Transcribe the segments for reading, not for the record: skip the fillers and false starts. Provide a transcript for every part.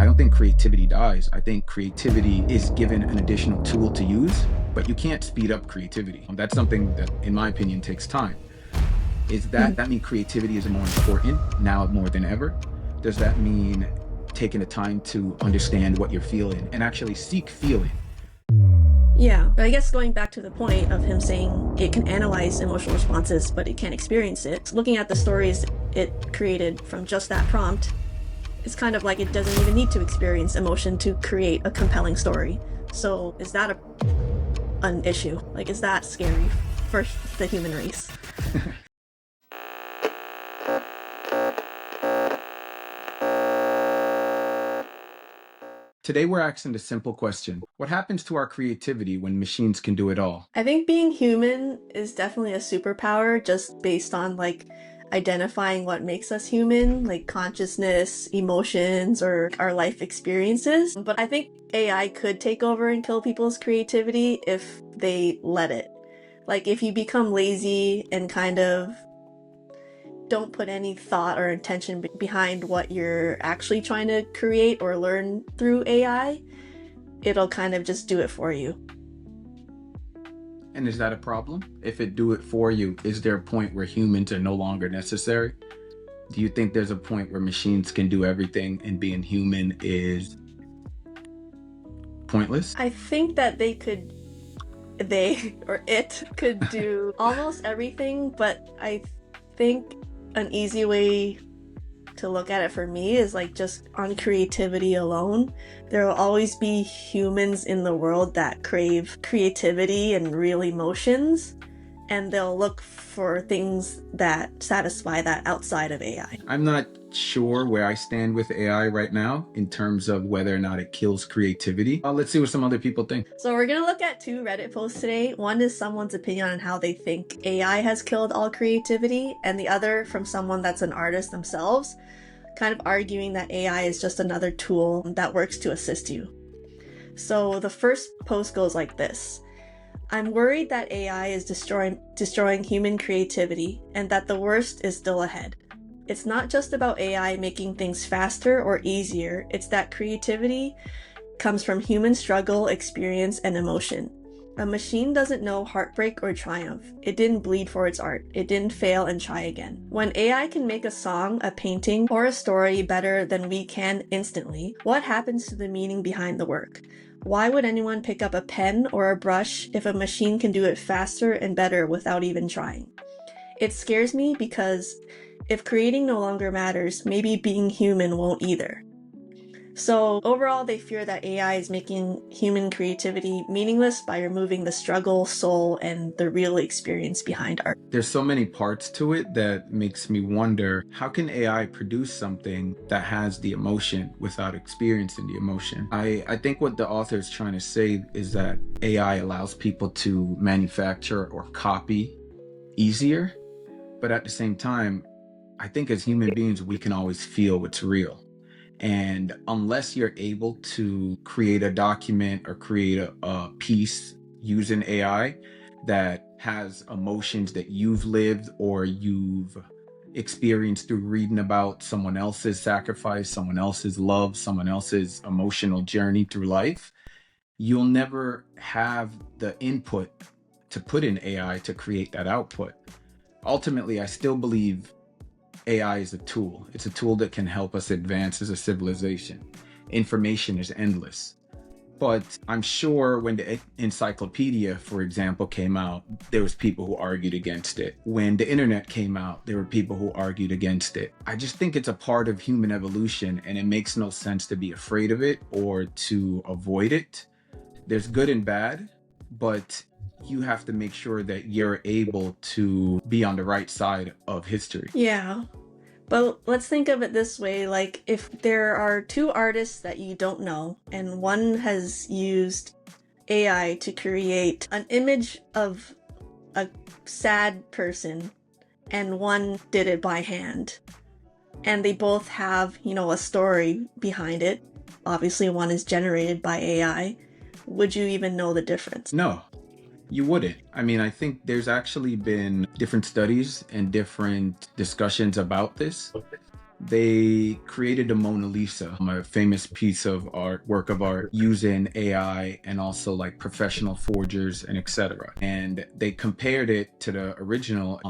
I don't think creativity dies. I think creativity is given an additional tool to use, but you can't speed up creativity. That's something that, in my opinion, takes time. Is that mean creativity is more important now more than ever? Does that mean taking the time to understand what you're feeling and actually seek feeling? Yeah, but I guess going back to the point of him saying it can analyze emotional responses, but it can't experience it. Looking at the stories it created from just that prompt, it's kind of like it doesn't even need to experience emotion to create a compelling story. So is that an issue? Like, is that scary for the human race? Today, we're asking the simple question: what happens to our creativity when machines can do it all? I think being human is definitely a superpower just based on like identifying what makes us human, like consciousness, emotions, or our life experiences. But I think AI could take over and kill people's creativity if they let it. Like if you become lazy and kind of don't put any thought or intention behind what you're actually trying to create or learn through AI, it'll kind of just do it for you. And is that a problem? If it do it for you, is there a point where humans are no longer necessary? Do you think there's a point where machines can do everything and being human is pointless? I think that they or it could do almost everything, but I think an easy way to look at it for me is like just on creativity alone. There will always be humans in the world that crave creativity and real emotions, and they'll look for things that satisfy that outside of AI. I'm not sure where I stand with AI right now in terms of whether or not it kills creativity. Let's see what some other people think. So we're gonna look at two Reddit posts today. One is someone's opinion on how they think AI has killed all creativity, and the other from someone that's an artist themselves, kind of arguing that AI is just another tool that works to assist you. So the first post goes like this: I'm worried that AI is destroying human creativity and that the worst is still ahead. It's not just about AI making things faster or easier, it's that creativity comes from human struggle, experience, and emotion. A machine doesn't know heartbreak or triumph. It didn't bleed for its art. It didn't fail and try again. When AI can make a song, a painting, or a story better than we can instantly, what happens to the meaning behind the work? Why would anyone pick up a pen or a brush if a machine can do it faster and better without even trying? It scares me because if creating no longer matters, maybe being human won't either. So overall, they fear that AI is making human creativity meaningless by removing the struggle, soul, and the real experience behind art. There's so many parts to it that makes me wonder, how can AI produce something that has the emotion without experiencing the emotion? I think what the author is trying to say is that AI allows people to manufacture or copy easier, but at the same time, I think as human beings, we can always feel what's real. And unless you're able to create a document or create a piece using AI that has emotions that you've lived or you've experienced through reading about someone else's sacrifice, someone else's love, someone else's emotional journey through life, you'll never have the input to put in AI to create that output. Ultimately, I still believe AI is a tool. It's a tool that can help us advance as a civilization. Information is endless. But I'm sure when the encyclopedia, for example, came out, there was people who argued against it. When the internet came out, there were people who argued against it. I just think it's a part of human evolution, and it makes no sense to be afraid of it or to avoid it. There's good and bad, but you have to make sure that you're able to be on the right side of history. Yeah. But let's think of it this way, like if there are two artists that you don't know, and one has used AI to create an image of a sad person, and one did it by hand, and they both have, a story behind it. Obviously, one is generated by AI. Would you even know the difference? No, you wouldn't. I mean, I think there's actually been different studies and different discussions about this. They created the Mona Lisa, a famous piece of art, work of art, using AI and also like professional forgers and etc. And they compared it to the original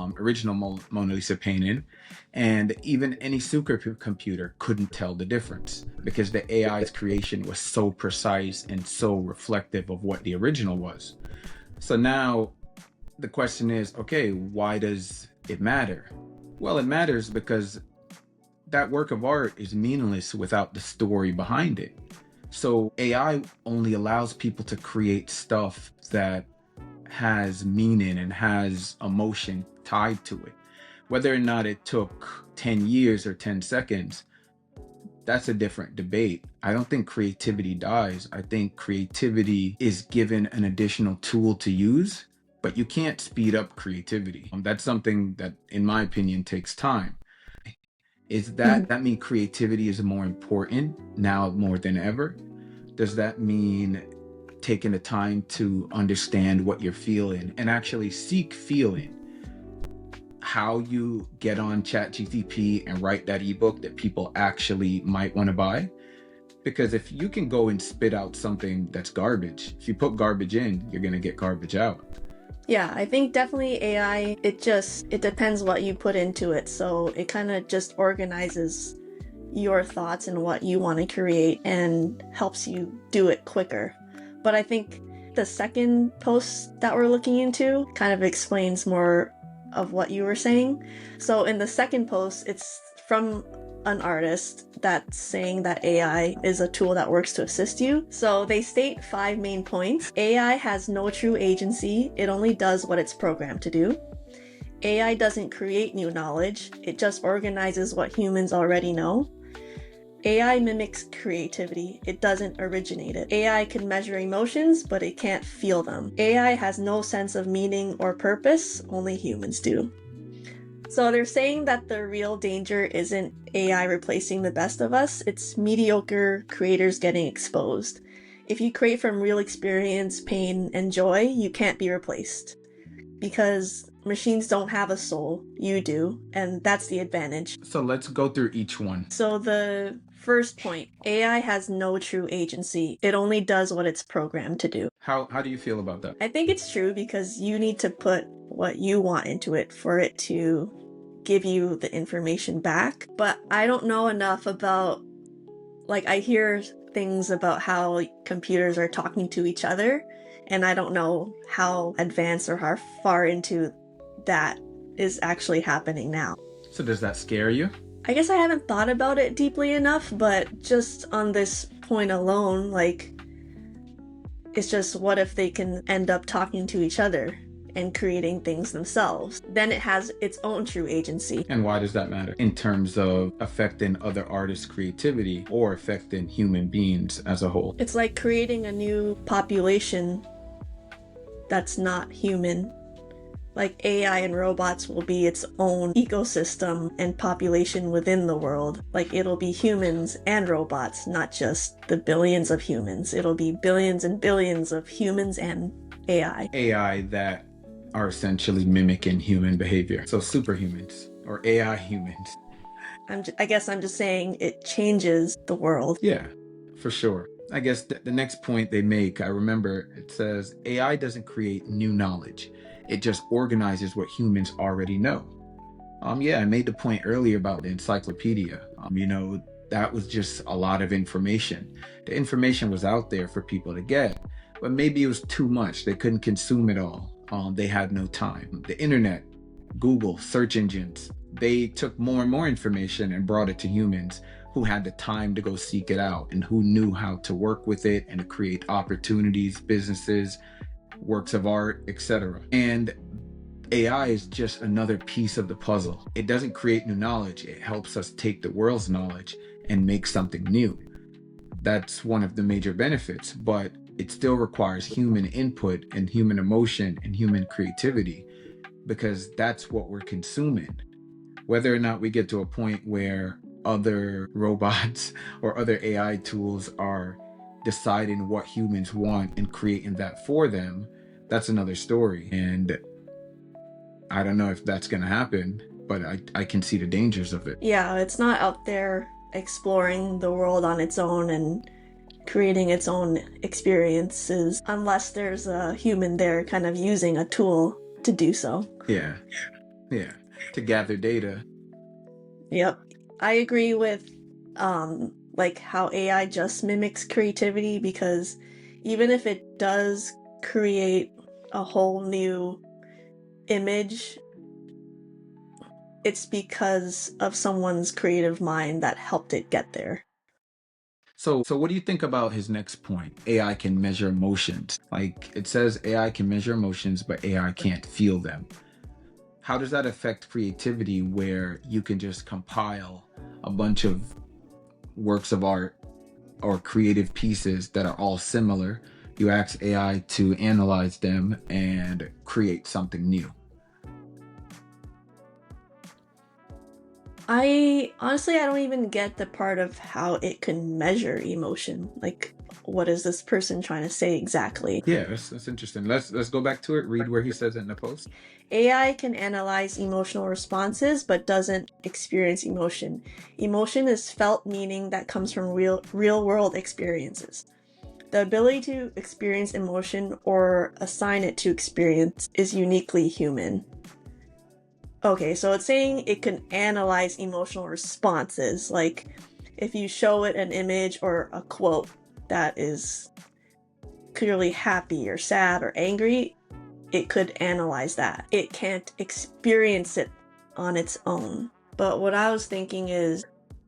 Mona Lisa painting, and even any supercomputer couldn't tell the difference because the AI's creation was so precise and so reflective of what the original was. So now the question is, okay, why does it matter? Well, it matters because that work of art is meaningless without the story behind it. So AI only allows people to create stuff that has meaning and has emotion tied to it. Whether or not it took 10 years or 10 seconds, that's a different debate. I don't think creativity dies. I think creativity is given an additional tool to use, but you can't speed up creativity. That's something that, in my opinion, takes time. Is that mean creativity is more important now more than ever? Does that mean taking the time to understand what you're feeling and actually seek feeling? How you get on ChatGPT and write that ebook that people actually might want to buy? Because if you can go and spit out something that's garbage, if you put garbage in, you're going to get garbage out. Yeah, I think definitely AI, it depends what you put into it. So it kind of just organizes your thoughts and what you want to create and helps you do it quicker. But I think the second post that we're looking into kind of explains more of what you were saying. So in the second post, it's from an artist that's saying that AI is a tool that works to assist you. So they state 5 main points. AI has no true agency. It only does what it's programmed to do. AI doesn't create new knowledge. It just organizes what humans already know. AI mimics creativity. It doesn't originate it. AI can measure emotions, but it can't feel them. AI has no sense of meaning or purpose. Only humans do. So they're saying that the real danger isn't AI replacing the best of us, it's mediocre creators getting exposed. If you create from real experience, pain, and joy, you can't be replaced. Because machines don't have a soul, you do, and that's the advantage. So let's go through each one. So the first point, AI has no true agency. It only does what it's programmed to do. How do you feel about that? I think it's true because you need to put what you want into it for it to give you the information back. But I don't know enough about, like, I hear things about how computers are talking to each other, and I don't know how advanced or how far into that is actually happening now. So does that scare you? I guess I haven't thought about it deeply enough, but just on this point alone, like, it's just what if they can end up talking to each other and creating things themselves? Then it has its own true agency. And why does that matter in terms of affecting other artists' creativity or affecting human beings as a whole? It's like creating a new population that's not human. Like AI and robots will be its own ecosystem and population within the world. Like it'll be humans and robots, not just the billions of humans. It'll be billions and billions of humans and AI. AI that are essentially mimicking human behavior. So superhumans or AI humans. I guess I'm just saying it changes the world. Yeah, for sure. I guess the next point they make, I remember it says AI doesn't create new knowledge. It just organizes what humans already know. Yeah, I made the point earlier about the encyclopedia. That was just a lot of information. The information was out there for people to get, but maybe it was too much. They couldn't consume it all. They had no time. The internet, Google, search engines, they took more and more information and brought it to humans who had the time to go seek it out and who knew how to work with it and to create opportunities, businesses, works of art, etc. And AI is just another piece of the puzzle. It doesn't create new knowledge. It helps us take the world's knowledge and make something new. That's one of the major benefits, but it still requires human input and human emotion and human creativity because that's what we're consuming. Whether or not we get to a point where other robots or other AI tools are deciding what humans want and creating that for them, that's another story. And I don't know if that's going to happen. but I can see the dangers of it. Yeah, it's not out there exploring the world on its own and creating its own experiences unless there's a human there kind of using a tool to do so. Yeah, yeah. To gather data. Yep. I agree with like how AI just mimics creativity, because even if it does create a whole new image, it's because of someone's creative mind that helped it get there. So what do you think about his next point? AI can measure emotions. Like it says AI can measure emotions, but AI can't feel them. How does that affect creativity where you can just compile a bunch of works of art or creative pieces that are all similar? You ask AI to analyze them and create something new. I honestly, I don't even get the part of how it can measure emotion. Like, what is this person trying to say exactly? Yeah, that's interesting. Let's go back to it. Read where he says it in the post. AI can analyze emotional responses but doesn't experience emotion. Emotion is felt meaning that comes from real world experiences. The ability to experience emotion or assign it to experience is uniquely human. Okay, so it's saying it can analyze emotional responses. Like, if you show it an image or a quote that is clearly happy or sad or angry, it could analyze that. It can't experience it on its own. But what I was thinking is,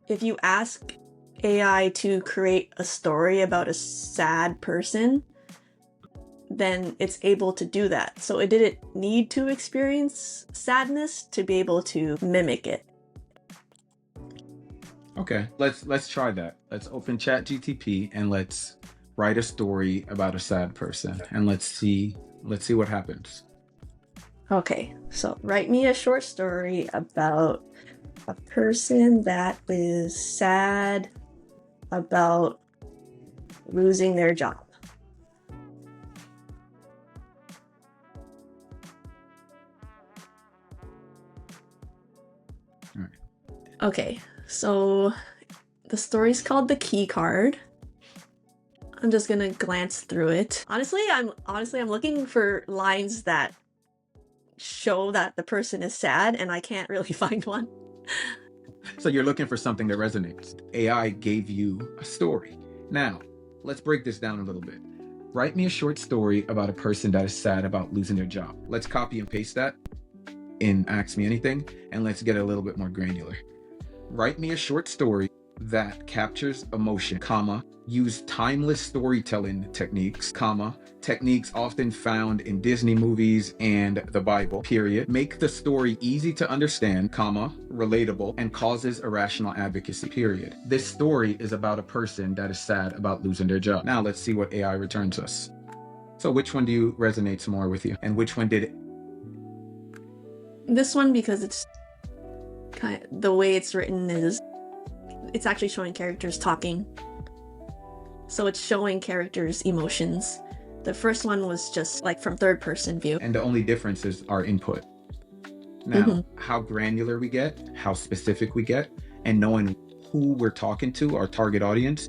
if you ask AI to create a story about a sad person, then it's able to do that. So it didn't need to experience sadness to be able to mimic it. Okay, let's try that. Let's open ChatGPT and let's write a story about a sad person and let's see what happens. Okay, so write me a short story about a person that is sad about losing their job. All right. Okay, so the story's called The Key Card. I'm just gonna glance through it. I'm looking for lines that show that the person is sad, and I can't really find one. So you're looking for something that resonates. AI gave you a story. Now, let's break this down a little bit. Write me a short story about a person that is sad about losing their job. Let's copy and paste that in Ask Me Anything, and let's get a little bit more granular. Write me a short story that captures emotion, comma, use timeless storytelling techniques, comma, techniques often found in Disney movies and the Bible, period. Make the story easy to understand, comma, relatable, and causes irrational advocacy, period. This story is about a person that is sad about losing their job. Now let's see what AI returns us. So which one do you resonates more with you? And which one did it? This one, because it's kind of, the way it's written is, it's actually showing characters talking. So it's showing characters' emotions. The first one was just like from third person view. And the only difference is our input. Now, how granular we get, how specific we get, and knowing who we're talking to, our target audience,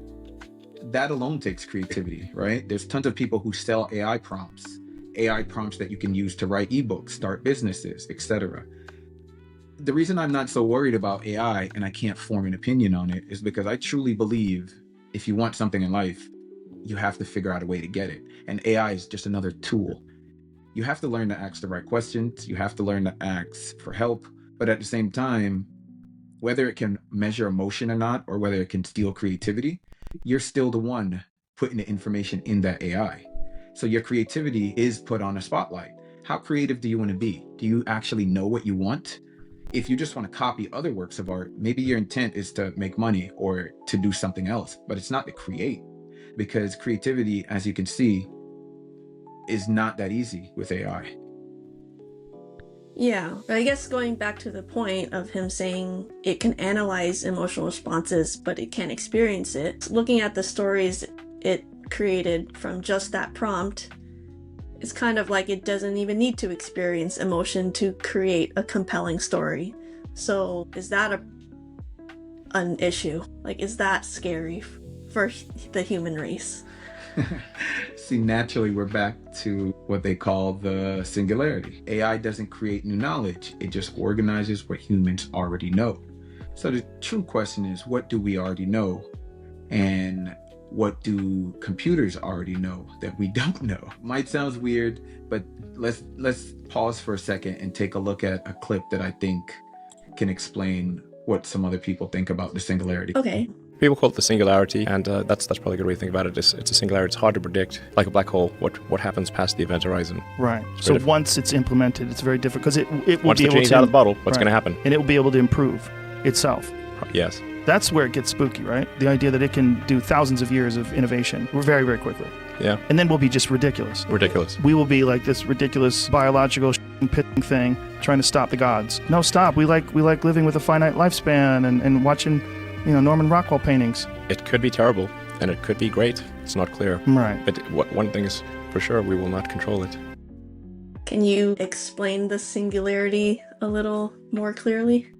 that alone takes creativity, right? There's tons of people who sell AI prompts that you can use to write ebooks, start businesses, etc. The reason I'm not so worried about AI and I can't form an opinion on it is because I truly believe if you want something in life, you have to figure out a way to get it. And AI is just another tool. You have to learn to ask the right questions. You have to learn to ask for help. But at the same time, whether it can measure emotion or not, or whether it can steal creativity, you're still the one putting the information in that AI. So your creativity is put on a spotlight. How creative do you want to be? Do you actually know what you want? If you just want to copy other works of art, maybe your intent is to make money or to do something else, but it's not to create. Because creativity, as you can see, is not that easy with AI. Yeah, but I guess going back to the point of him saying it can analyze emotional responses, but it can't experience it. Looking at the stories it created from just that prompt, it's kind of like it doesn't even need to experience emotion to create a compelling story. So is that an issue? Like, is that scary for the human race? See, naturally, we're back to what they call the singularity. AI doesn't create new knowledge, it just organizes what humans already know. So the true question is, what do we already know? And what do computers already know that we don't know? Might sound weird, but let's pause for a second and take a look at a clip that I think can explain what some other people think about the singularity. Okay. People call it the singularity, and that's probably a good way to think about it. It's a singularity. It's hard to predict, like a black hole, what happens past the event horizon. Right. So once it's implemented, it's very difficult because it will once be the able genie's to out of the bottle, what's going to happen? And it will be able to improve itself. Yes. That's where it gets spooky, right? The idea that it can do thousands of years of innovation very, very quickly. Yeah. And then we'll be just ridiculous. Ridiculous. We will be like this ridiculous biological pitting thing trying to stop the gods. No, stop. We like living with a finite lifespan and watching, Norman Rockwell paintings. It could be terrible, and it could be great. It's not clear. Right. But one thing is for sure, we will not control it. Can you explain the singularity a little more clearly?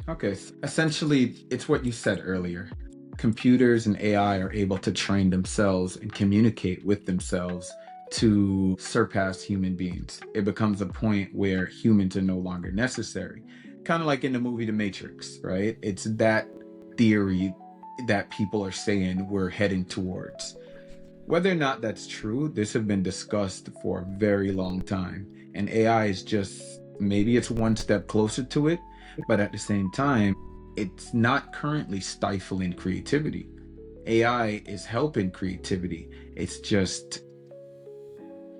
Okay, essentially, it's what you said earlier. Computers and AI are able to train themselves and communicate with themselves to surpass human beings. It becomes a point where humans are no longer necessary. Kind of like in the movie The Matrix, right? It's that theory that people are saying we're heading towards. Whether or not that's true, this has been discussed for a very long time. And AI is just, maybe it's one step closer to it, but at the same time, it's not currently stifling creativity. AI is helping creativity. It's just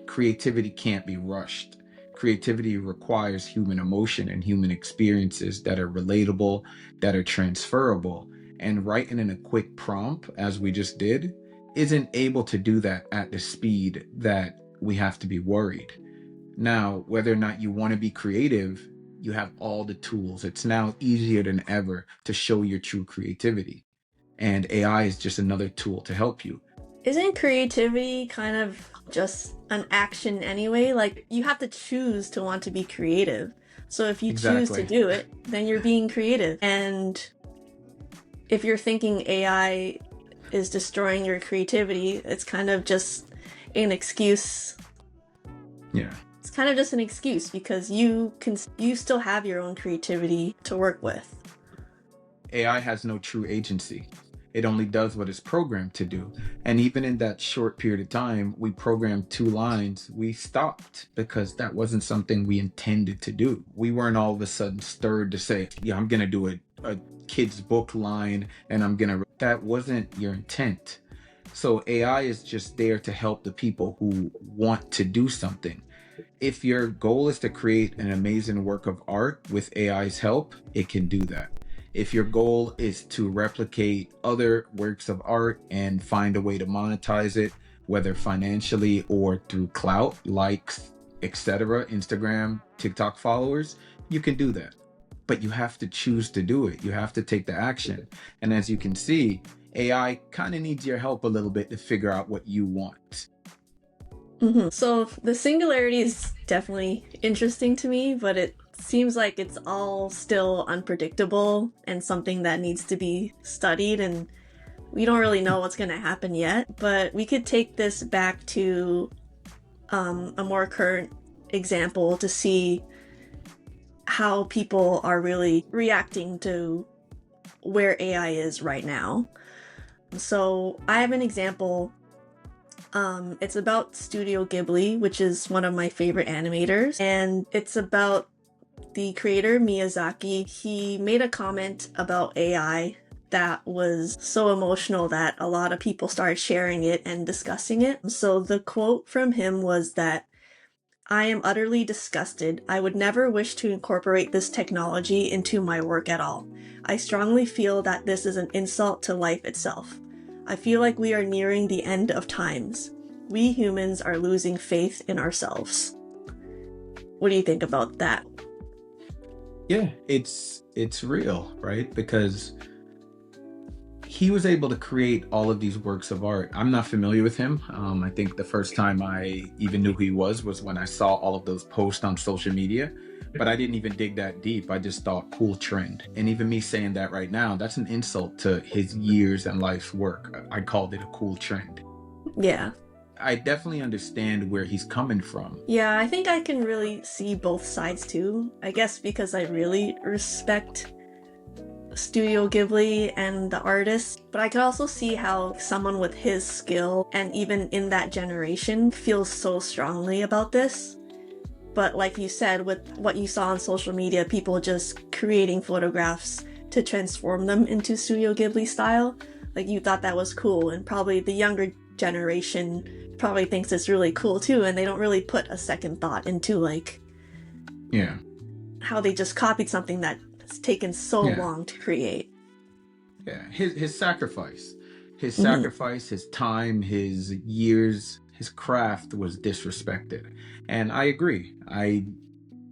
creativity can't be rushed. Creativity requires human emotion and human experiences that are relatable, that are transferable. And writing in a quick prompt, as we just did, isn't able to do that at the speed that we have to be worried. Now, whether or not you want to be creative, you have all the tools. It's now easier than ever to show your true creativity. And AI is just another tool to help you. Isn't creativity kind of just an action anyway? Like, you have to choose to want to be creative. So if you choose to do it, then you're being creative. And if you're thinking AI is destroying your creativity, it's kind of just an excuse. Yeah. It's kind of just an excuse because you still have your own creativity to work with. AI has no true agency. It only does what it's programmed to do. And even in that short period of time, we programmed 2 lines, we stopped because that wasn't something we intended to do. We weren't all of a sudden stirred to say, yeah, I'm going to do a kid's book line and that wasn't your intent. So AI is just there to help the people who want to do something. If your goal is to create an amazing work of art with AI's help, it can do that. If your goal is to replicate other works of art and find a way to monetize it, whether financially or through clout, likes, etc., Instagram, TikTok followers, you can do that. But you have to choose to do it. You have to take the action. And as you can see, AI kind of needs your help a little bit to figure out what you want. Mm-hmm. So the singularity is definitely interesting to me, but it seems like it's all still unpredictable and something that needs to be studied, and we don't really know what's going to happen yet. But we could take this back to a more current example to see how people are really reacting to where AI is right now. So I have an example. It's about Studio Ghibli, which is one of my favorite animators, and it's about the creator Miyazaki. He made a comment about AI that was so emotional that a lot of people started sharing it and discussing it. So the quote from him was that, "I am utterly disgusted. I would never wish to incorporate this technology into my work at all. I strongly feel that this is an insult to life itself. I feel like we are nearing the end of times. We humans are losing faith in ourselves." What do you think about that? Yeah, it's real, right? Because he was able to create all of these works of art. I'm not familiar with him. I think the first time I even knew who he was when I saw all of those posts on social media. but I didn't even dig that deep. I just thought cool trend. And even me saying that right now, that's an insult to his years and life's work. I called it a cool trend. Yeah. I definitely understand where he's coming from. Yeah, I think I can really see both sides too. I guess because I really respect Studio Ghibli and the artist, but I could also see how someone with his skill and even in that generation feels so strongly about this. But like you said, with what you saw on social media, people just creating photographs to transform them into Studio Ghibli style, like you thought that was cool, and probably the younger generation probably thinks it's really cool too, and they don't really put a second thought into like how they just copied something that's taken so long to create. Yeah, his sacrifice. His sacrifice, his time, his years, his craft was disrespected. And I agree. I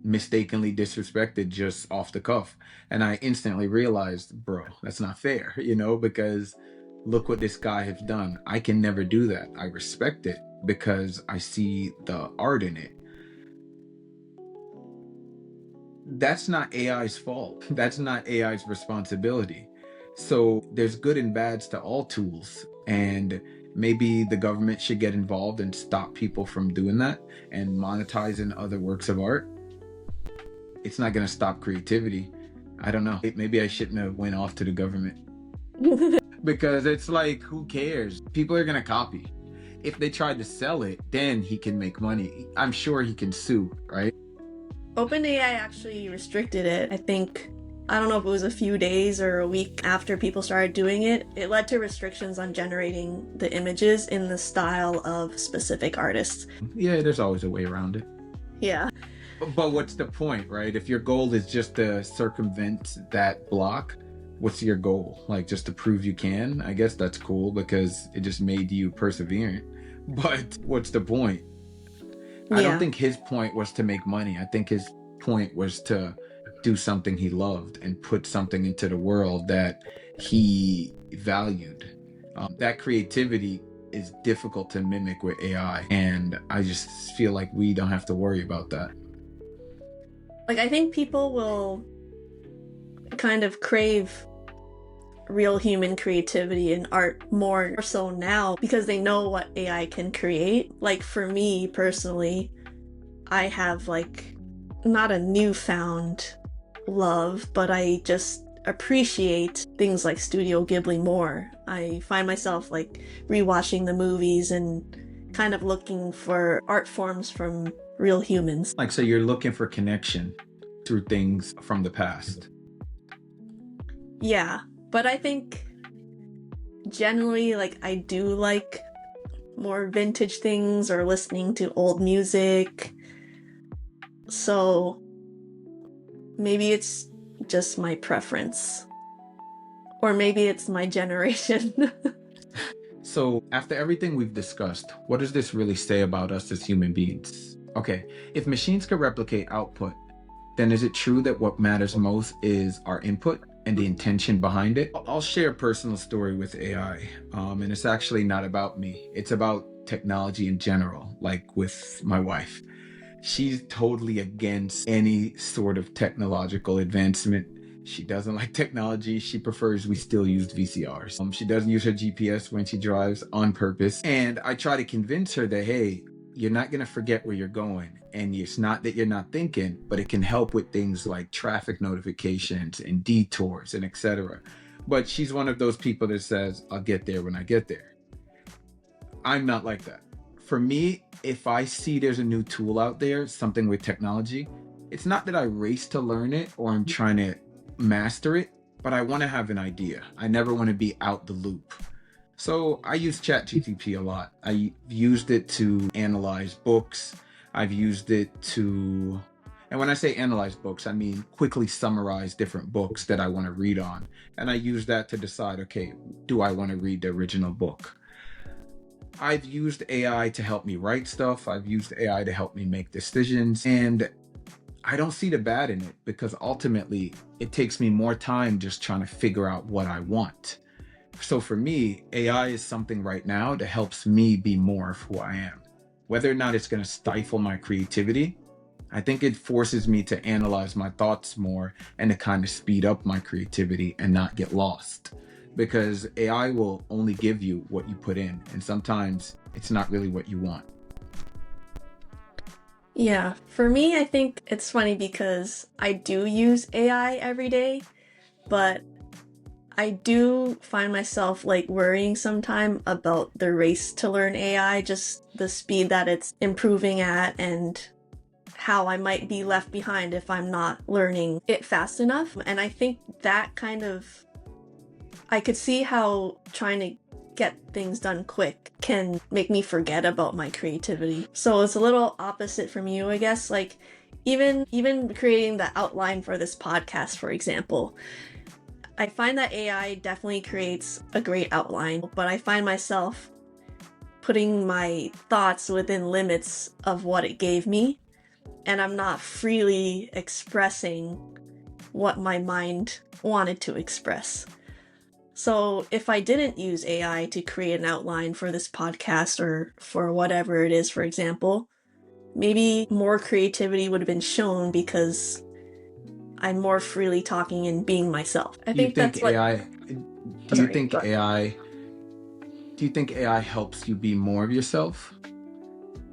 mistakenly disrespected just off the cuff. And I instantly realized, bro, that's not fair, because look what this guy has done. I can never do that. I respect it because I see the art in it. That's not AI's fault. That's not AI's responsibility. So there's good and bads to all tools. And maybe the government should get involved and stop people from doing that and monetizing other works of art. It's not going to stop creativity. I don't know. Maybe I shouldn't have went off to the government. Because it's like, who cares? People are going to copy. If they tried to sell it, then he can make money. I'm sure he can sue, right? OpenAI actually restricted it. I don't know if it was a few days or a week after people started doing it. It led to restrictions on generating the images in the style of specific artists. Yeah, there's always a way around it. Yeah. But what's the point, right? If your goal is just to circumvent that block, what's your goal? Like just to prove you can? I guess that's cool because it just made you perseverant. But what's the point? I don't think his point was to make money. I think his point was to do something he loved and put something into the world that he valued. That creativity is difficult to mimic with AI. And I just feel like we don't have to worry about that. Like, I think people will kind of crave real human creativity and art more so now because they know what AI can create. Like for me personally, I have like not a newfound love, but I just appreciate things like Studio Ghibli more. I find myself like rewatching the movies and kind of looking for art forms from real humans. Like, so you're looking for connection through things from the past. Yeah. But I think generally, like, I do like more vintage things or listening to old music. So maybe it's just my preference. Or maybe it's my generation. So after everything we've discussed, what does this really say about us as human beings? Okay, if machines could replicate output, then is it true that what matters most is our input and the intention behind it? I'll share a personal story with AI, and it's actually not about me. It's about technology in general, like with my wife. She's totally against any sort of technological advancement. She doesn't like technology. She prefers we still use VCRs. She doesn't use her GPS when she drives on purpose. And I try to convince her that, hey, you're not going to forget where you're going. And it's not that you're not thinking, but it can help with things like traffic notifications and detours and etc. But she's one of those people that says, I'll get there when I get there. I'm not like that. For me, if I see there's a new tool out there, something with technology, it's not that I race to learn it or I'm trying to master it, but I want to have an idea. I never want to be out the loop. So I use ChatGPT a lot. I used it to analyze books. I've used it to, and when I say analyze books, I mean quickly summarize different books that I want to read on. And I use that to decide, okay, do I want to read the original book? I've used AI to help me write stuff. I've used AI to help me make decisions. And I don't see the bad in it because ultimately it takes me more time just trying to figure out what I want. So for me, AI is something right now that helps me be more of who I am. Whether or not it's going to stifle my creativity, I think it forces me to analyze my thoughts more and to kind of speed up my creativity and not get lost. Because AI will only give you what you put in, and sometimes it's not really what you want. Yeah, for me, I think it's funny because I do use AI every day, but I do find myself like worrying sometime about the race to learn AI, just the speed that it's improving at and how I might be left behind if I'm not learning it fast enough. And I think that I could see how trying to get things done quick can make me forget about my creativity. So it's a little opposite from you, I guess. Like even creating the outline for this podcast, for example, I find that AI definitely creates a great outline, but I find myself putting my thoughts within limits of what it gave me, and I'm not freely expressing what my mind wanted to express. So if I didn't use AI to create an outline for this podcast or for whatever it is, for example, maybe more creativity would have been shown because I'm more freely talking and being myself. I think that's what... Do you think AI helps you be more of yourself?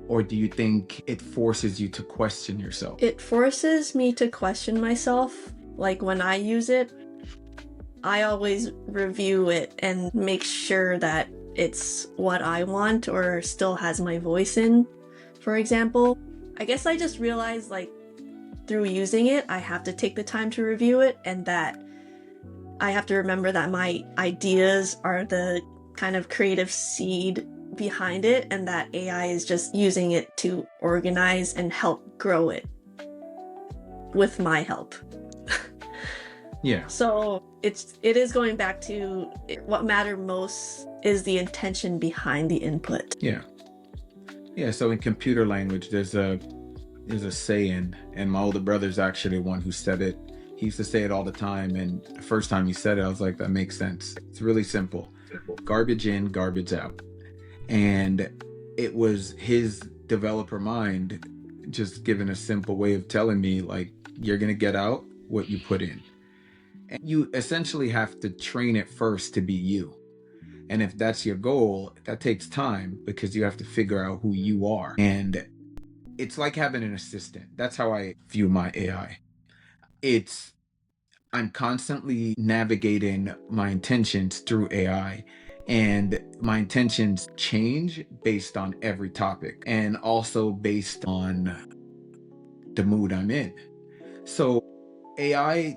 Or do you think it forces you to question yourself? It forces me to question myself. Like when I use it, I always review it and make sure that it's what I want or still has my voice in, for example. I guess I just realized, like, through using it, I have to take the time to review it, and that I have to remember that my ideas are the kind of creative seed behind it, and that AI is just using it to organize and help grow it with my help. Yeah. So it is going back to what mattered most is the intention behind the input. Yeah. Yeah, so in computer language, there's a saying, and my older brother's actually one who said it. He used to say it all the time, and the first time he said it, I was like, that makes sense. It's really simple. Garbage in, garbage out. And it was his developer mind just giving a simple way of telling me, like, you're going to get out what you put in. And you essentially have to train it first to be you. And if that's your goal, that takes time because you have to figure out who you are. And it's like having an assistant. That's how I view my AI. I'm constantly navigating my intentions through AI, and my intentions change based on every topic and also based on the mood I'm in. So AI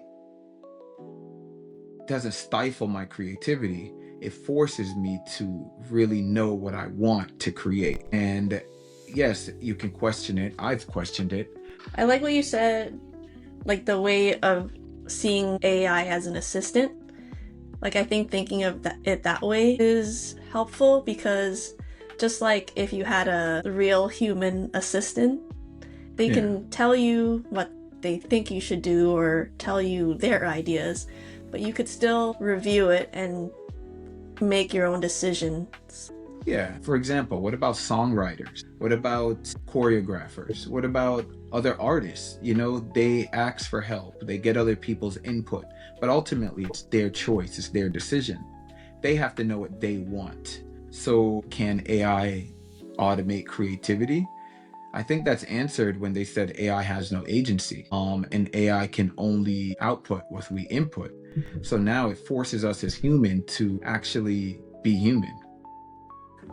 doesn't stifle my creativity. It forces me to really know what I want to create. And yes, you can question it. I've questioned it. I like what you said, like the way of seeing AI as an assistant. Like, I think thinking of it that way is helpful, because just like if you had a real human assistant, they can tell you what they think you should do or tell you their ideas, but you could still review it and make your own decisions. Yeah. For example, what about songwriters? What about choreographers? What about other artists? You know, they ask for help. They get other people's input. But ultimately, it's their choice. It's their decision. They have to know what they want. So can AI automate creativity? I think that's answered when they said AI has no agency. And AI can only output what we input. So now it forces us as human to actually be human.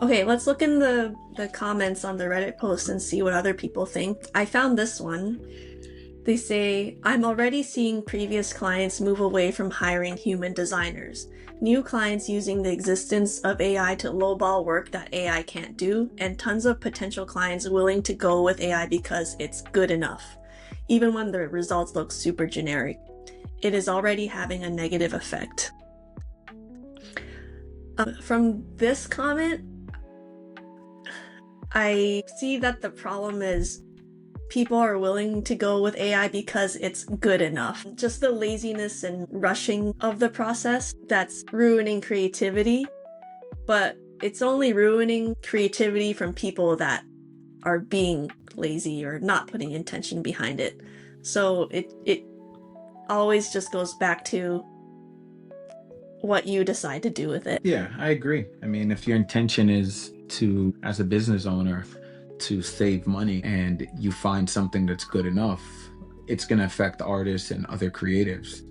Okay, let's look in the comments on the Reddit post and see what other people think. I found this one. They say, I'm already seeing previous clients move away from hiring human designers. New clients using the existence of AI to lowball work that AI can't do, and tons of potential clients willing to go with AI because it's good enough, even when the results look super generic. It is already having a negative effect. From this comment, I see that the problem is people are willing to go with AI because it's good enough. Just the laziness and rushing of the process that's ruining creativity, but it's only ruining creativity from people that are being lazy or not putting intention behind it. So it always just goes back to what you decide to do with it. Yeah, I agree. I mean, if your intention is to, as a business owner, to save money and you find something that's good enough, it's going to affect artists and other creatives.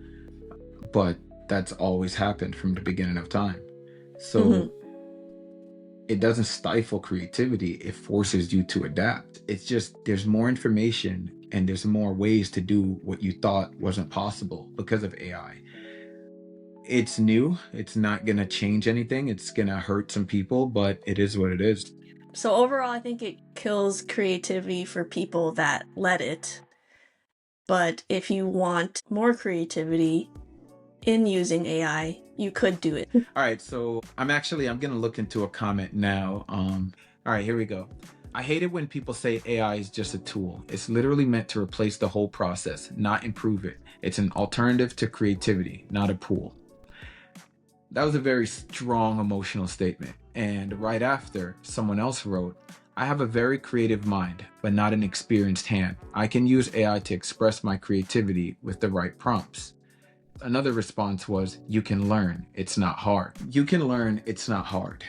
But that's always happened from the beginning of time. So it doesn't stifle creativity, it forces you to adapt. It's just there's more information and there's more ways to do what you thought wasn't possible because of AI. It's new, it's not going to change anything, it's going to hurt some people, but it is what it is. So overall, I think it kills creativity for people that let it. But if you want more creativity in using AI, you could do it. All right, so I'm going to look into a comment now. All right, here we go. I hate it when people say AI is just a tool. It's literally meant to replace the whole process, not improve it. It's an alternative to creativity, not a pool. That was a very strong emotional statement. And right after, someone else wrote, I have a very creative mind, but not an experienced hand. I can use AI to express my creativity with the right prompts. Another response was, you can learn, it's not hard. You can learn, it's not hard.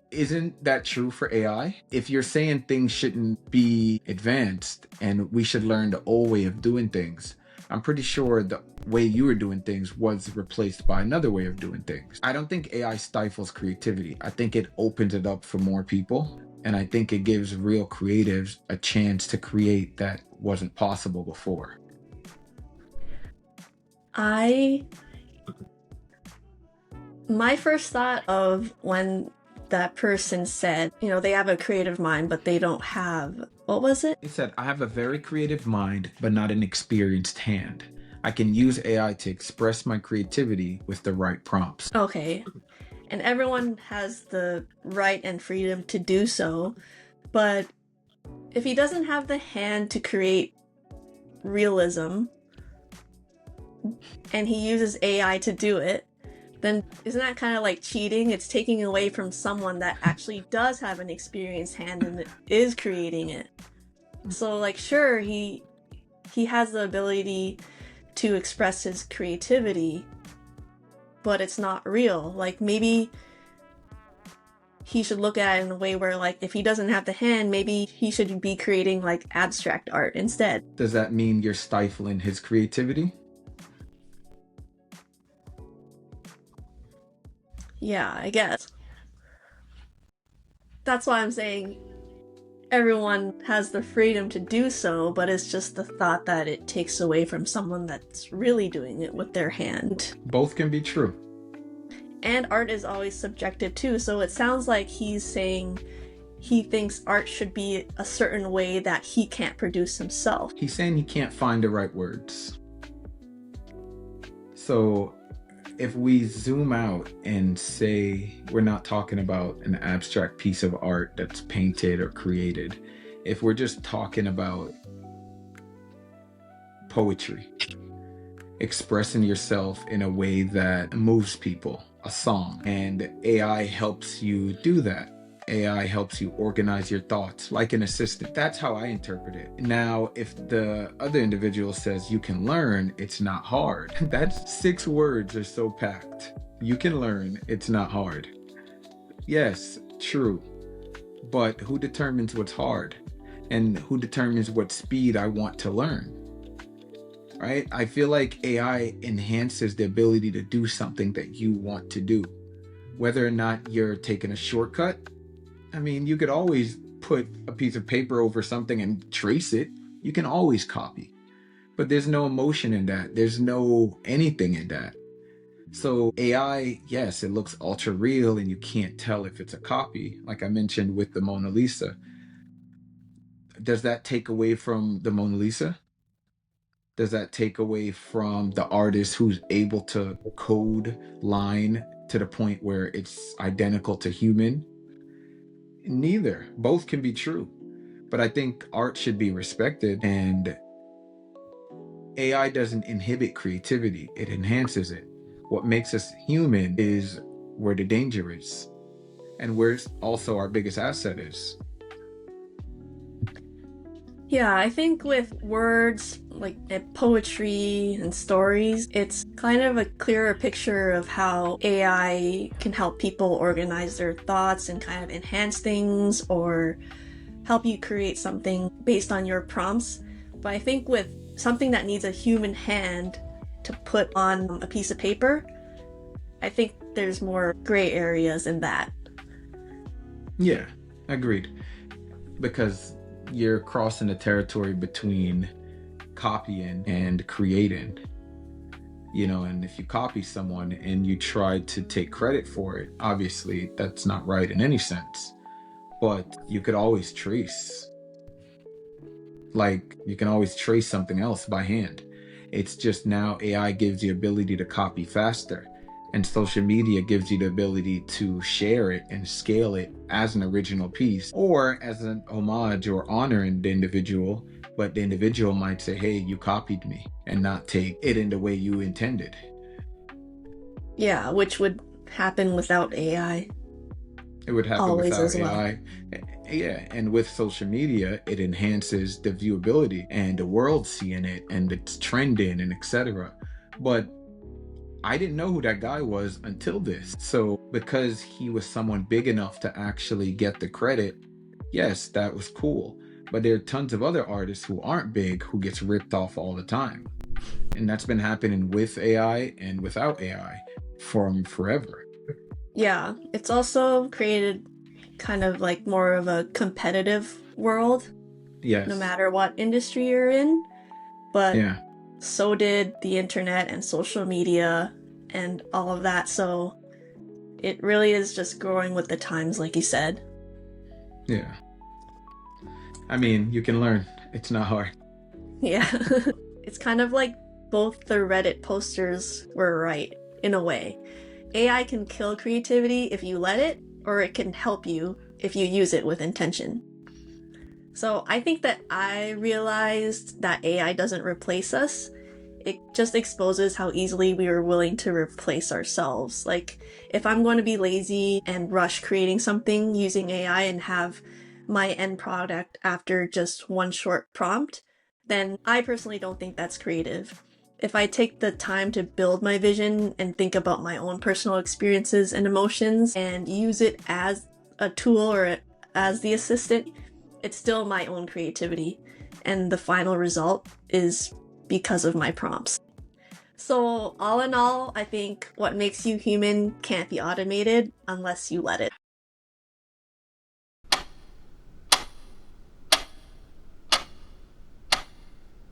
Isn't that true for AI? If you're saying things shouldn't be advanced and we should learn the old way of doing things, I'm pretty sure the way you were doing things was replaced by another way of doing things. I don't think AI stifles creativity. I think it opens it up for more people. And I think it gives real creatives a chance to create that wasn't possible before. My first thought of when that person said, they have a creative mind, but they don't have, what was it? It said, I have a very creative mind, but not an experienced hand. I can use AI to express my creativity with the right prompts. Okay. And everyone has the right and freedom to do so, but if he doesn't have the hand to create realism and he uses AI to do it, then isn't that kind of like cheating? It's taking away from someone that actually does have an experienced hand and is creating it. So like, sure, he has the ability to express his creativity, but it's not real. Like, maybe he should look at it in a way where, like, if he doesn't have the hand, maybe he should be creating like abstract art instead. Does that mean you're stifling his creativity? Yeah, I guess. That's why I'm saying everyone has the freedom to do so, but it's just the thought that it takes away from someone that's really doing it with their hand. Both can be true. And art is always subjective too, so it sounds like he's saying he thinks art should be a certain way that he can't produce himself. He's saying he can't find the right words. So if we zoom out and say we're not talking about an abstract piece of art that's painted or created, if we're just talking about poetry, expressing yourself in a way that moves people, a song, and AI helps you do that. AI helps you organize your thoughts like an assistant. That's how I interpret it. Now, if the other individual says you can learn, it's not hard. That's 6 words are so packed. You can learn, it's not hard. Yes, true. But who determines what's hard? And who determines what speed I want to learn? Right? I feel like AI enhances the ability to do something that you want to do. Whether or not you're taking a shortcut, I mean, you could always put a piece of paper over something and trace it. You can always copy. But there's no emotion in that. There's no anything in that. So AI, yes, it looks ultra real and you can't tell if it's a copy, like I mentioned with the Mona Lisa. Does that take away from the Mona Lisa? Does that take away from the artist who's able to code line to the point where it's identical to human? Neither. Both can be true. But I think art should be respected, and AI doesn't inhibit creativity, it enhances it. What makes us human is where the danger is, and where also our biggest asset is. Yeah, I think with words like poetry and stories, it's kind of a clearer picture of how AI can help people organize their thoughts and kind of enhance things or help you create something based on your prompts. But I think with something that needs a human hand to put on a piece of paper, I think there's more gray areas in that. Yeah, agreed. Because you're crossing the territory between copying and creating. And if you copy someone and you try to take credit for it, obviously that's not right in any sense. But you could always trace, like, you can always trace something else by hand. It's just now AI gives you the ability to copy faster, and social media gives you the ability to share it and scale it as an original piece or as an homage or honoring the individual. But the individual might say, hey, you copied me, and not take it in the way you intended. Yeah, which would happen without AI. It would happen Always without as well. AI. Yeah, and with social media, it enhances the viewability and the world seeing it and it's trending and etc. But I didn't know who that guy was until this. So because he was someone big enough to actually get the credit, yes, that was cool. But there are tons of other artists who aren't big who gets ripped off all the time. And that's been happening with AI and without AI from forever. Yeah, it's also created kind of like more of a competitive world, Yes. no matter what industry you're in. But Yeah. so did the internet and social media and all of that. So it really is just growing with the times, like you said. Yeah. I mean, you can learn. It's not hard. Yeah. It's kind of like both the Reddit posters were right, in a way. AI can kill creativity if you let it, or it can help you if you use it with intention. So I think that I realized that AI doesn't replace us. It just exposes how easily we are willing to replace ourselves. Like, if I'm going to be lazy and rush creating something using AI and have my end product after just one short prompt, then I personally don't think that's creative. If I take the time to build my vision and think about my own personal experiences and emotions and use it as a tool or as the assistant, it's still my own creativity. And the final result is because of my prompts. So all in all, I think what makes you human can't be automated unless you let it.